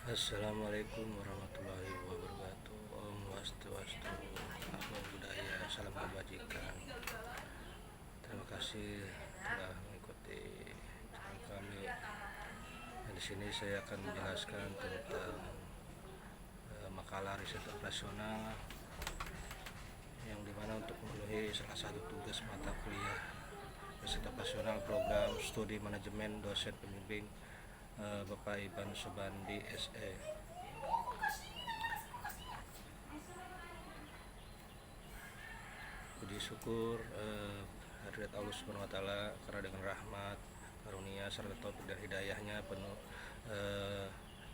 Assalamualaikum warahmatullahi wabarakatuh. Om Wastu, Namo Buddhaya, salam kebajikan. Terima kasih telah mengikuti channel kami. Di sini saya akan menjelaskan tentang makalah riset operasional yang dimana untuk memenuhi salah satu tugas mata kuliah riset operasional program studi manajemen dosen pembimbing Bapak Iban Subandi SE. Puji syukur hadirat Allah Subhanahu wa taala karena dengan rahmat, karunia serta taufik dan hidayahnya penuh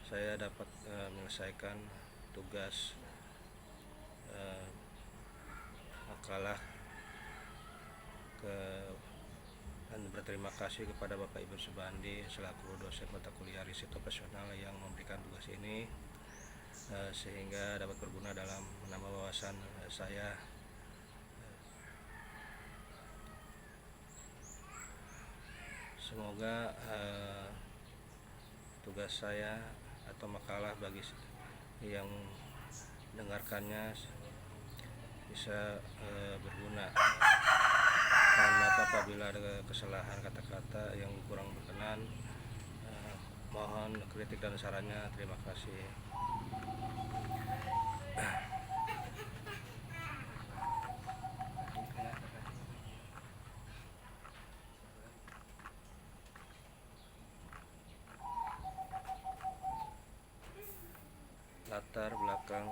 saya dapat menyelesaikan tugas makalah dan berterima kasih kepada Bapak Ibu Subandi selaku dosen mata kuliah riset operasional yang memberikan tugas ini sehingga dapat berguna dalam menambah wawasan saya. Semoga tugas saya atau makalah bagi yang mendengarkannya bisa berguna. Mohon maaf apabila ada kesalahan kata-kata yang kurang berkenan. Mohon kritik dan sarannya. Terima kasih. Latar belakang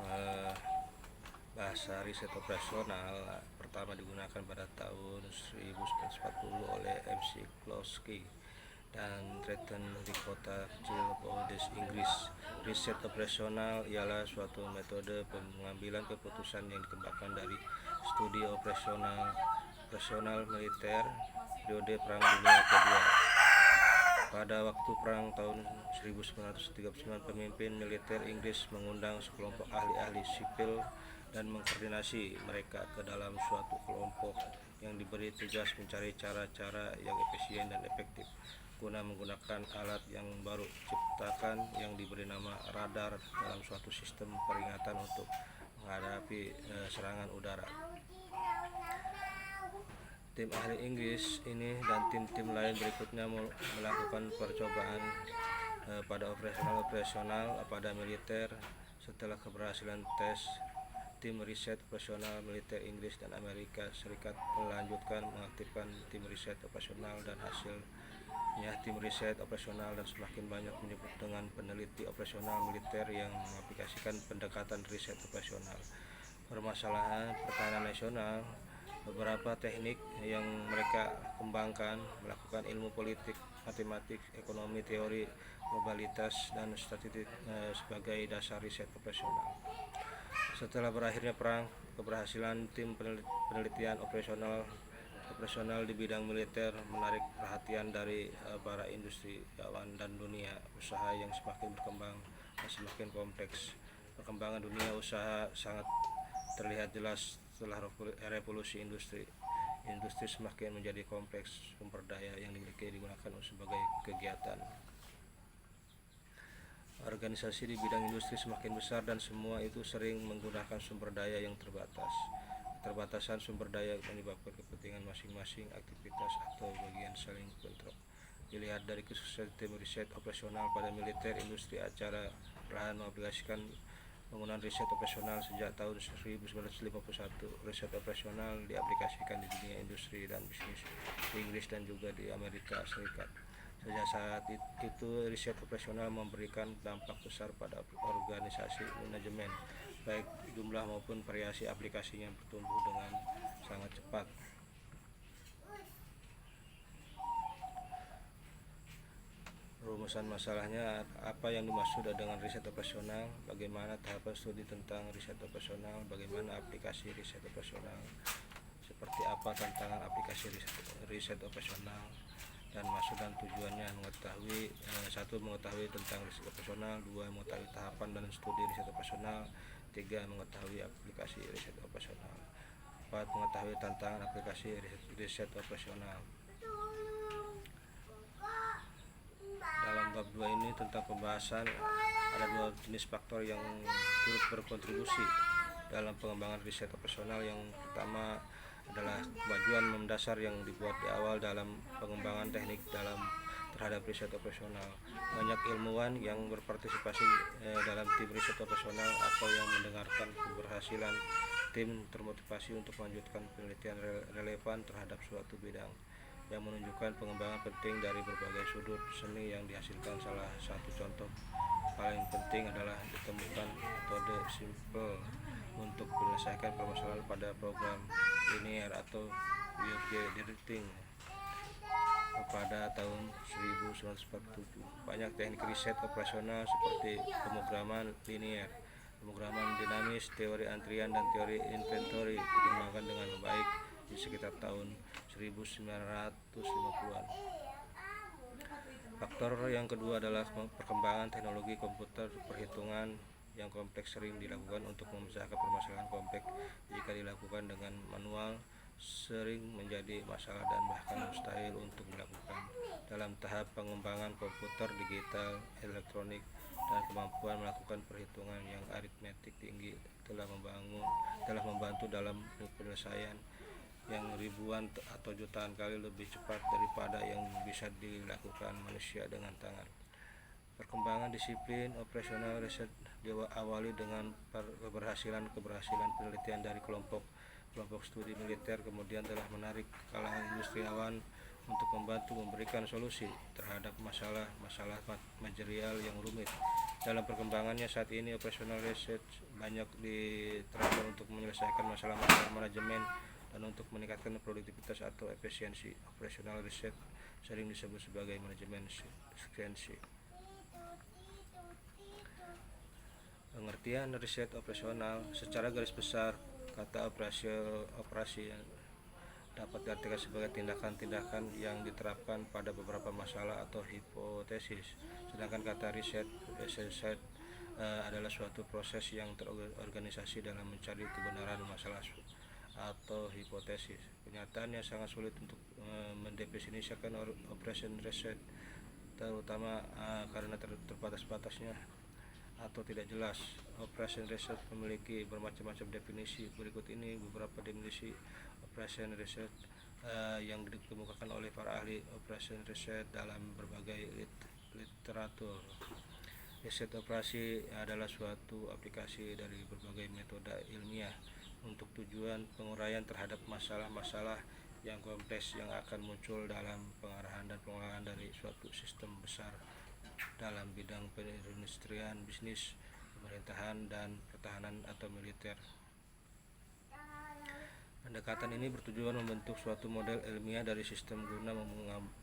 bahasa riset operasional pertama digunakan pada tahun 1940 oleh McCloskey dan Trenton di kota kecil Bordeaux, Inggris. Riset operasional ialah suatu metode pengambilan keputusan yang dikembangkan dari studi operasional militer periode Perang Dunia Kedua. Pada waktu perang tahun 1939, pemimpin militer Inggris mengundang sekelompok ahli-ahli sipil dan mengkoordinasi mereka ke dalam suatu kelompok yang diberi tugas mencari cara-cara yang efisien dan efektif guna menggunakan alat yang baru ciptakan yang diberi nama radar dalam suatu sistem peringatan untuk menghadapi serangan udara. Tim ahli Inggris ini dan tim-tim lain berikutnya melakukan percobaan pada operasional pada militer. Setelah keberhasilan tes, tim riset operasional militer Inggris dan Amerika Serikat melanjutkan mengaktifkan tim riset operasional dan hasilnya tim riset operasional dan semakin banyak menyebut dengan peneliti operasional militer yang mengaplikasikan pendekatan riset operasional. Permasalahan pertahanan nasional. Beberapa teknik yang mereka kembangkan melakukan ilmu politik, matematik, ekonomi, teori, globalitas, dan statistik sebagai dasar riset operasional. Setelah berakhirnya perang, keberhasilan tim penelitian operasional di bidang militer menarik perhatian dari para industriawan dan dunia usaha yang semakin berkembang dan semakin kompleks. Perkembangan dunia usaha sangat terlihat jelas setelah revolusi industri. Industri semakin menjadi kompleks, sumber daya yang dimiliki digunakan sebagai kegiatan. Organisasi di bidang industri semakin besar dan semua itu sering menggunakan sumber daya yang terbatas. Keterbatasan sumber daya menyebabkan kepentingan masing-masing aktivitas atau bagian saling bentrok. Dilihat dari kesuksesan tim riset operasional pada militer, industri acara perlahan mengaplikasikan penggunaan riset operasional sejak tahun 1951. Riset operasional diaplikasikan di dunia industri dan bisnis di Inggris dan juga di Amerika Serikat. Sejak saat itu, riset operasional memberikan dampak besar pada organisasi manajemen, baik jumlah maupun variasi aplikasinya bertumbuh dengan sangat cepat. Rumusan masalahnya, apa yang dimaksud dengan riset operasional, bagaimana tahapan studi tentang riset operasional, bagaimana aplikasi riset operasional, seperti apa tantangan aplikasi riset operasional, dan maksud dan tujuannya. Mengetahui tentang riset operasional. 2. Mengetahui tahapan dan studi riset operasional. 3. Mengetahui aplikasi riset operasional. 4. Mengetahui tantangan aplikasi riset operasional. Dalam bab 2 ini tentang pembahasan ada 2 jenis faktor yang turut berkontribusi dalam pengembangan riset operasional. Yang pertama adalah kemajuan mendasar yang dibuat di awal dalam pengembangan teknik terhadap riset operasional. Banyak ilmuwan yang berpartisipasi dalam tim riset operasional atau yang mendengarkan keberhasilan tim termotivasi untuk melanjutkan penelitian relevan terhadap suatu bidang, yang menunjukkan pengembangan penting dari berbagai sudut seni yang dihasilkan. Salah satu contoh paling penting adalah ditemukan metode simple untuk menyelesaikan permasalahan pada program linear atau Weber editing pada tahun 1947. Banyak teknik riset operasional seperti pemrograman linear, pemrograman dinamis, teori antrian, dan teori inventory dikembangkan dengan baik di sekitar tahun 1950-an. Faktor yang kedua adalah perkembangan teknologi komputer. Perhitungan yang kompleks sering dilakukan untuk memecahkan permasalahan kompleks. Jika dilakukan dengan manual, sering menjadi masalah dan bahkan mustahil untuk dilakukan. Dalam tahap pengembangan komputer digital, elektronik, dan kemampuan melakukan perhitungan yang aritmetik tinggi telah membantu dalam penyelesaian yang ribuan atau jutaan kali lebih cepat daripada yang bisa dilakukan manusia dengan tangan. Perkembangan disiplin operasional riset diawali dengan keberhasilan penelitian dari kelompok studi militer, kemudian telah menarik kalangan industriawan untuk membantu memberikan solusi terhadap masalah material yang rumit. Dalam perkembangannya saat ini, operational research banyak diterapkan untuk menyelesaikan masalah-masalah manajemen dan untuk meningkatkan produktivitas atau efisiensi. Operational research sering disebut sebagai manajemen efisiensi. Pengertian riset operasional secara garis besar, kata operasi dapat diartikan sebagai tindakan-tindakan yang diterapkan pada beberapa masalah atau hipotesis. Sedangkan kata riset adalah suatu proses yang terorganisasi dalam mencari kebenaran masalah atau hipotesis. Kenyataannya sangat sulit untuk mendefinisikan operation research, terutama karena terbatas-batasnya atau tidak jelas. Operation research memiliki bermacam-macam definisi. Berikut ini beberapa definisi operation research yang dikemukakan oleh para ahli operation research dalam berbagai literatur. Riset operasi adalah suatu aplikasi dari berbagai metode ilmiah untuk tujuan penguraian terhadap masalah-masalah yang kompleks yang akan muncul dalam pengarahan dan pengelolaan dari suatu sistem besar dalam bidang perindustrian, bisnis, pemerintahan, dan pertahanan atau militer. Pendekatan ini bertujuan membentuk suatu model ilmiah dari sistem guna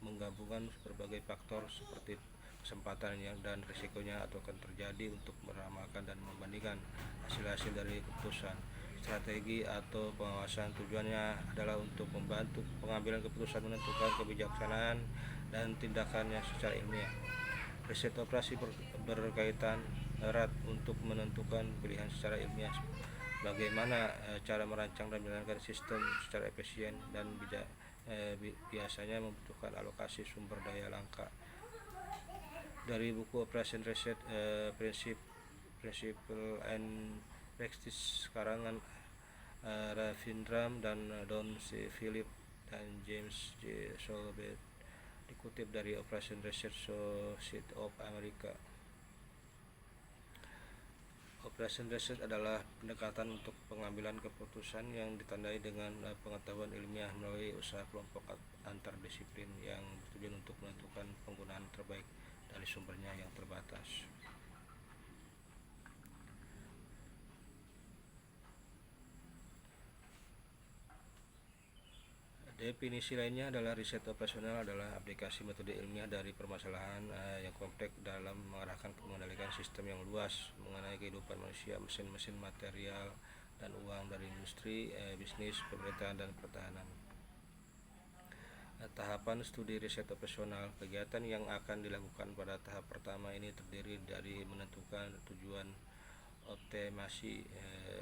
menggabungkan berbagai faktor seperti kesempatan dan risikonya atau akan terjadi untuk meramalkan dan membandingkan hasil-hasil dari keputusan. Strategi atau pengawasan tujuannya adalah untuk membantu pengambilan keputusan, menentukan kebijaksanaan dan tindakannya secara ilmiah. Riset operasi berkaitan erat untuk menentukan pilihan secara ilmiah, bagaimana cara merancang dan menjalankan sistem secara efisien dan biasanya membutuhkan alokasi sumber daya langka. Dari buku Operation Research Principle and Practice karangan Ravindran dan Don C. Philip dan James J. Solbert, dikutip dari Operation Research Society of America. Operation research adalah pendekatan untuk pengambilan keputusan yang ditandai dengan pengetahuan ilmiah melalui usaha kelompok antar disiplin yang bertujuan untuk menentukan penggunaan terbaik dari sumbernya yang terbatas. Definisi lainnya adalah riset operasional adalah aplikasi metode ilmiah dari permasalahan yang kompleks dalam mengarahkan mengendalikan sistem yang luas mengenai kehidupan manusia, mesin-mesin, material, dan uang dari industri, bisnis, pemerintahan, dan pertahanan. Tahapan studi riset operasional. Kegiatan yang akan dilakukan pada tahap pertama ini terdiri dari menentukan tujuan, optimasi,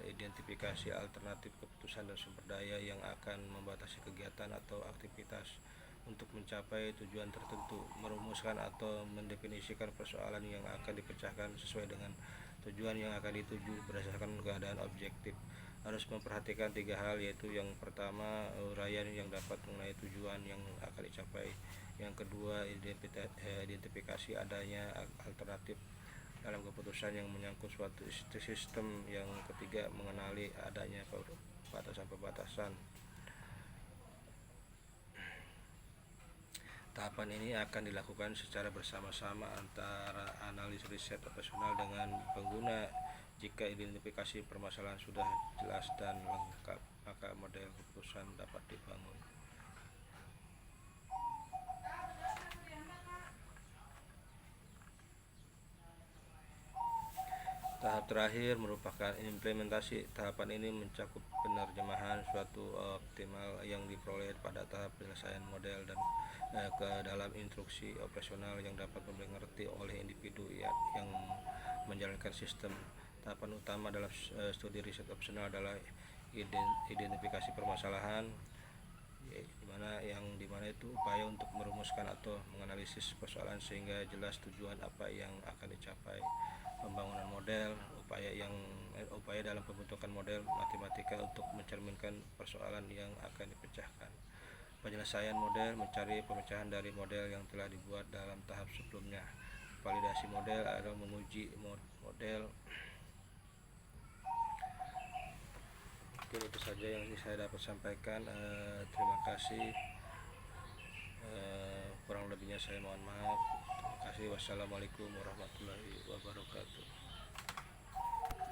identifikasi alternatif keputusan dan sumber daya yang akan membatasi kegiatan atau aktivitas, untuk mencapai tujuan tertentu, merumuskan atau mendefinisikan persoalan yang akan dipecahkan sesuai dengan tujuan yang akan dituju berdasarkan keadaan objektif. Harus memperhatikan 3 hal, yaitu yang pertama uraian yang dapat mengenai tujuan yang akan dicapai, yang kedua identifikasi adanya alternatif dalam keputusan yang menyangkut suatu sistem, yang ketiga mengenali adanya batasan-batasan. Tahapan ini akan dilakukan secara bersama-sama antara analis riset operasional dengan pengguna. Jika identifikasi permasalahan sudah jelas dan lengkap, maka model keputusan dapat dibangun. Tahap terakhir merupakan implementasi. Tahapan ini mencakup penerjemahan suatu optimal yang diperoleh pada tahap penyelesaian model dan ke dalam instruksi operasional yang dapat dimengerti oleh individu yang menjalankan sistem. Tahapan utama dalam studi riset operasional adalah identifikasi permasalahan, dimana itu upaya untuk merumuskan atau menganalisis persoalan sehingga jelas tujuan apa yang akan dicapai. Pembangunan model, upaya dalam pembentukan model matematika untuk mencerminkan persoalan yang akan dipecahkan. Penyelesaian model, mencari pemecahan dari model yang telah dibuat dalam tahap sebelumnya. Validasi model atau menguji model. Mungkin itu saja yang saya dapat sampaikan. Terima kasih. Kurang lebihnya saya mohon maaf. Terima kasih. Wassalamualaikum warahmatullahi wabarakatuh.